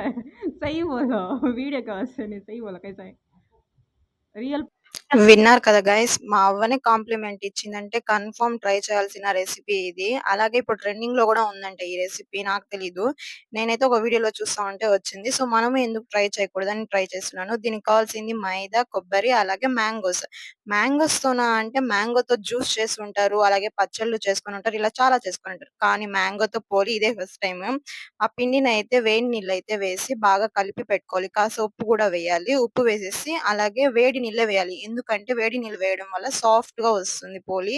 कैसा है? सही बोलो, वीडियो का वैसे नहीं, सही बोलो कैसा है? रियल విన్నారు కదా గైస్! మా అవ్వనే కాంప్లిమెంట్ ఇచ్చిందంటే కన్ఫర్మ్ ట్రై చేయాల్సిన రెసిపీ ఇది. అలాగే ఇప్పుడు ట్రెండింగ్‌లో గూడా ఉందంట ఈ రెసిపీ. నాకు తెలీదు. నేనైతే ఒక వీడియోలో చూస్తా ఉంటే వచ్చింది. సో, మనము ఎందుకు ట్రై చేయకూడదని ట్రై చేస్తున్నాను. దీనికి కావాల్సింది మైదా, కొబ్బరి అలాగే మ్యాంగోస్. మ్యాంగోస్‌తోనా అంటే మ్యాంగోతో జ్యూస్ చేసుంటారు. అలాగే పచ్చళ్ళు చేసుకొనుంటారు. ఇలా చాలా చేసుకొనుంటారు. కానీ మ్యాంగోతో పోలి ఇదే ఫస్ట్ టైమ్. ఆ పిండినైతే వేడి నీళ్ళైతే వేసి బాగా కలిపి పెట్టుకోవాలి. కాస్త ఉప్పు గూడా వేయాలి. ఉప్పు వేసేసి అలాగే వేడి నీళ్ళే వేయాలి. ఎందుకంటే వేడి నీళ్ళు వేయడం వల్ల సాఫ్ట్‌గా వస్తుంది పోలి.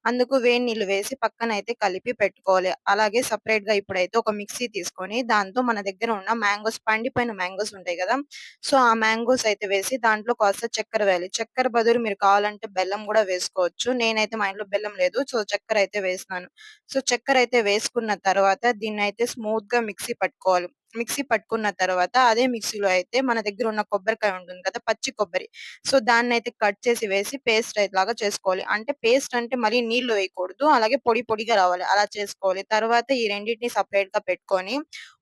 అందుకు వేడి నీళ్ళు వేసి పక్కనైతే కలిపి పెట్టుకోవాలి. అలాగే సెపరేట్‌గా ఇప్పుడైతే ఒక మిక్సీ తీసుకొని దాంతో మన దగ్గర ఉన్న మ్యాంగోస్ పండిపోయిన మ్యాంగోస్ ఉంటాయి గదా! సో, ఆ మ్యాంగోస్ అయితే వేసి దాంట్లో కాస్త చక్కెర వేయాలి. చక్కెర బదులు మీరు కావాలంటే బెల్లం గూడా వేసుకోవచ్చు. నేనైతే మా ఇంట్లో బెల్లం లేదు. సో, చక్కెర అయితే వేసినాను. సో, చక్కెరైతే వేసుకున్న తర్వాత దీన్నైతే స్మూత్‌గా మిక్సీ పట్టుకోవాలి. మిక్సీ పట్టుకున్న తర్వాత అదే మిక్సీలో అయితే మన దగ్గర ఉన్న కొబ్బరికాయ ఉంటుంది కదా! పచ్చి కొబ్బరి. సో, దాన్నైతే కట్ చేసి వేసి పేస్ట్ లాగా చేసుకోవాలి. అంటే పేస్ట్ అంటే మరీ నీళ్లు వేయకూడదు. అలాగే పొడి పొడిగా రావాలి. అలా చేసుకోవాలి. తర్వాత ఈ రెండిటిని సెపరేట్‌గా పెట్టుకొని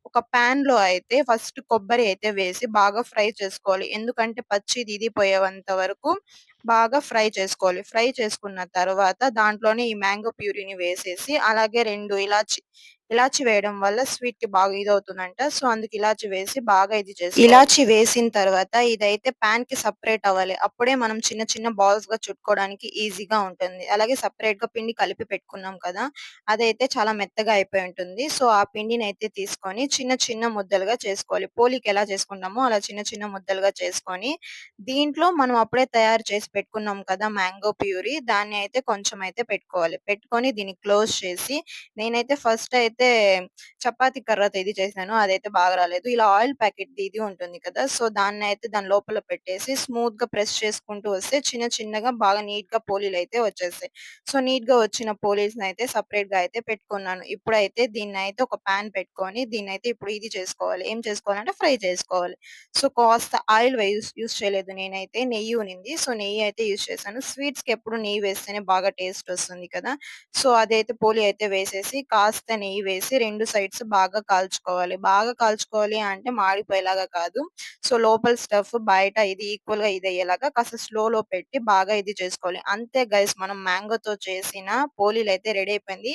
ఒక పాన్‌లో అయితే ఫస్ట్ కొబ్బరి అయితే వేసి బాగా ఫ్రై చేసుకోవాలి. ఎందుకంటే పచ్చిది ఇది పోయేంత వరకు బాగా ఫ్రై చేసుకోవాలి. ఫ్రై చేసుకున్న తర్వాత దాంట్లోనే ఈ మ్యాంగో ప్యూరీని వేసేసి అలాగే 2 ఇలాచి వేయడం వల్ల స్వీట్‌కి బాగా ఇదవుతుందంట. సో, అందుకు ఇలాచి వేసి బాగా ఇది చేసుకోవాలి. ఇలాచి వేసిన తర్వాత ఇదైతే పాన్‌కి సెపరేట్ అవ్వాలి. అప్పుడే మనం చిన్న చిన్న బాల్స్‌గా చుట్టుకోవడానికి ఈజీగా ఉంటుంది. అలాగే సెపరేట్‌గా పిండి కలిపి పెట్టుకున్నాం కదా! అదైతే చాలా మెత్తగా అయిపోయి ఉంటుంది. సో, ఆ పిండినైతే తీసుకొని చిన్న చిన్న ముద్దలుగా చేసుకోవాలి. పోలీకి ఎలా చేసుకుంటామో అలా చిన్న చిన్న ముద్దలుగా చేసుకొని దీంట్లో మనం అప్పుడే తయారు చేసి పెట్టుకున్నాం కదా! మ్యాంగో ప్యూరీ దాన్ని అయితే కొంచెం అయితే పెట్టుకోవాలి. పెట్టుకొని దీన్ని క్లోజ్ చేసి నేనైతే ఫస్ట్ అయితే చపాతీ కర్రతో ఇది చేశాను. అదైతే బాగా రాలేదు. ఇలా ఆయిల్ ప్యాకెట్‌ది ఇది ఉంటుంది కదా! సో, దాన్నయితే దాని లోపల పెట్టేసి స్మూత్‌గా ప్రెస్ చేసుకుంటూ వస్తే చిన్న చిన్నగా బాగా నీట్‌గా పోలీలయితే వచ్చేస్తాయి. సో, నీట్‌గా వచ్చిన పోలీస్‌నయితే సెపరేట్‌గా అయితే పెట్టుకున్నాను. ఇప్పుడైతే దీన్నయితే ఒక పాన్ పెట్టుకొని దీన్నయితే ఇప్పుడు ఇది చేసుకోవాలి. ఏం చేసుకోవాలంటే ఫ్రై చేసుకోవాలి. సో, కాస్త ఆయిల్ యూజ్ చేయలేదు నేనైతే. నెయ్యి ఉనింది. సో, నెయ్యి అయితే యూజ్ చేశాను. స్వీట్స్‌కి ఎప్పుడు నెయ్యి వేస్తేనే బాగా టేస్ట్ వస్తుంది కదా! సో, అదైతే పోలి అయితే వేసేసి కాస్త నెయ్యి వేసి 2 సైడ్స్ బాగా కాల్చుకోవాలి. బాగా కాల్చుకోవాలి అంటే మాడిపోయేలాగా కాదు. సో, లోపల స్టఫ్ బయట ఇది ఈక్వల్‌గా ఇదయ్యేలాగా కాస్త స్లోలో పెట్టి బాగా ఇది చేసుకోవాలి. అంతే గైస్ మనం మ్యాంగోతో చేసిన పోలీలయితే రెడీ అయిపోయింది.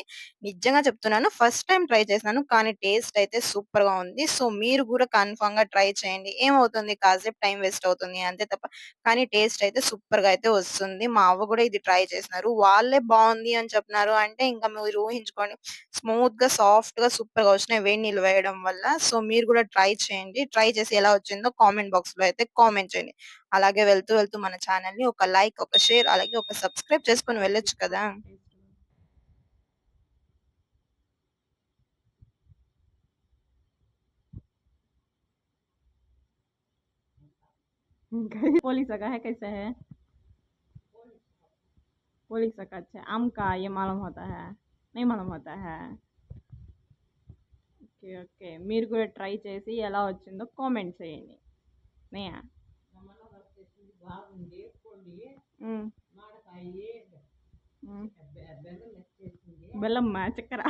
నిజంగా చెప్తున్నాను ఫస్ట్ టైమ్ ట్రై చేశాను. కానీ టేస్ట్ అయితే సూపర్‌గా ఉంది. సో, మీరు గూడా కన్ఫర్మ్‌గా ట్రై చేయండి. ఏమవుతుంది కాసేపు టైమ్ వేస్ట్ అవుతుంది అంతే తప్ప కానీ టేస్ట్ అయితే సూపర్‌గా అయితే వస్తుంది. మా అవ్వ గూడా ఇది ట్రై చేసినారు. వాళ్ళే బావుంది అని చెప్తున్నారు అంటే ఇంకా మీరు ఊహించుకోండి. స్మూత్‌గా, సాఫ్ట్‌గా, సూపర్‌గా వచ్చినాయి వేడి నీళ్ళు వేయడం వల్ల. సో, మీరు గూడా ట్రై చేయండి. ట్రై చేసి ఎలా వచ్చిందో కామెంట్ బాక్స్‌లో అయితే కామెంట్ చేయండి. అలాగే వెళ్తూ వెళ్తూ మన ఛానెల్‌ని ఒక లైక్, ఒక షేర్ అలాగే ఒక సబ్స్క్రైబ్ చేసుకొని వెళ్ళొచ్చు కదా! पोली सका है कैसे है? पोली सका अच्छा आम का ये मालूम होता है? नहीं मालूम होता है? ఓకే. ఓకే. మీరు కూడా ట్రై చేసి ఎలా వచ్చిందో కామెంట్ చేయండి. నెయ్యా? హ్మ్. హ్మ్. బెల్లమా? చక్కెర?